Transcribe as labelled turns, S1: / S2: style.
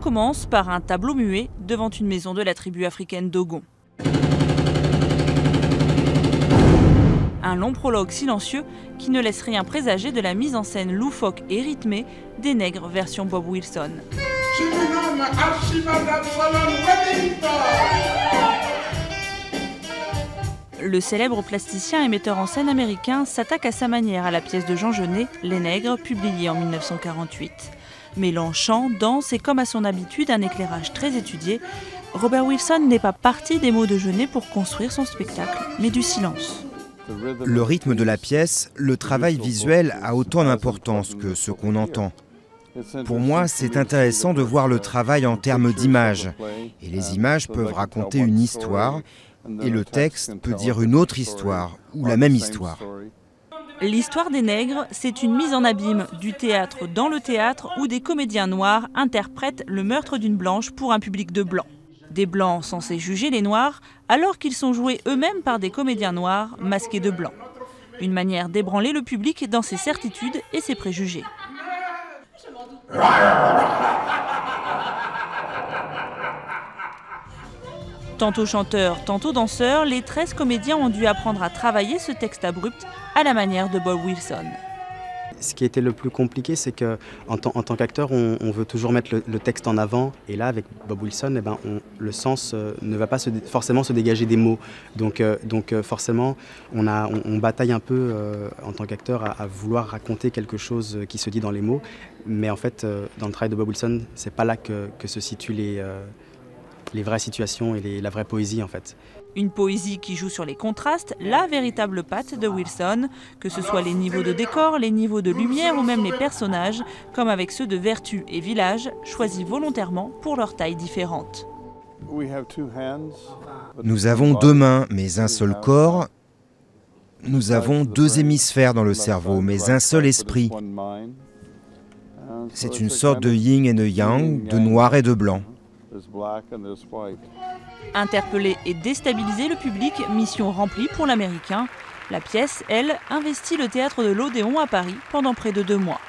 S1: commence par un tableau muet devant une maison de la tribu africaine Dogon. Un long prologue silencieux qui ne laisse rien présager de la mise en scène loufoque et rythmée des Nègres version Bob Wilson. Le célèbre plasticien et metteur en scène américain s'attaque à sa manière à la pièce de Jean Genet, Les Nègres, publiée en 1948. Mêlant chant, danse et comme à son habitude un éclairage très étudié, Robert Wilson n'est pas parti des mots de Genet pour construire son spectacle, mais du silence.
S2: Le rythme de la pièce, le travail visuel a autant d'importance que ce qu'on entend. Pour moi, c'est intéressant de voir le travail en termes d'images. Et les images peuvent raconter une histoire, et le texte peut dire une autre histoire, ou la même histoire.
S1: L'histoire des Nègres, c'est une mise en abîme du théâtre dans le théâtre où des comédiens noirs interprètent le meurtre d'une blanche pour un public de blancs. Des blancs censés juger les noirs alors qu'ils sont joués eux-mêmes par des comédiens noirs masqués de blancs. Une manière d'ébranler le public dans ses certitudes et ses préjugés. Tantôt chanteurs, tantôt danseurs, les 13 comédiens ont dû apprendre à travailler ce texte abrupt à la manière de Bob Wilson.
S3: Ce qui était le plus compliqué, c'est qu'en tant qu'acteur, on veut toujours mettre le texte en avant. Et là, avec Bob Wilson, le sens ne va pas forcément se dégager des mots. Donc forcément, on bataille un peu en tant qu'acteur à vouloir raconter quelque chose qui se dit dans les mots. Mais en fait, dans le travail de Bob Wilson, c'est pas là que se situent les vraies situations et la vraie poésie en fait.
S1: Une poésie qui joue sur les contrastes, la véritable patte de Wilson, que ce soit les niveaux de décor, les niveaux de lumière ou même les personnages, comme avec ceux de Vertu et Village, choisis volontairement pour leur taille différente.
S2: Nous avons 2 mains, mais un seul corps. Nous avons 2 hémisphères dans le cerveau, mais un seul esprit. C'est une sorte de yin et de yang, de noir et de blanc.
S1: Interpeller et déstabiliser le public, mission remplie pour l'Américain. La pièce, elle, investit le théâtre de l'Odéon à Paris pendant près de 2 mois.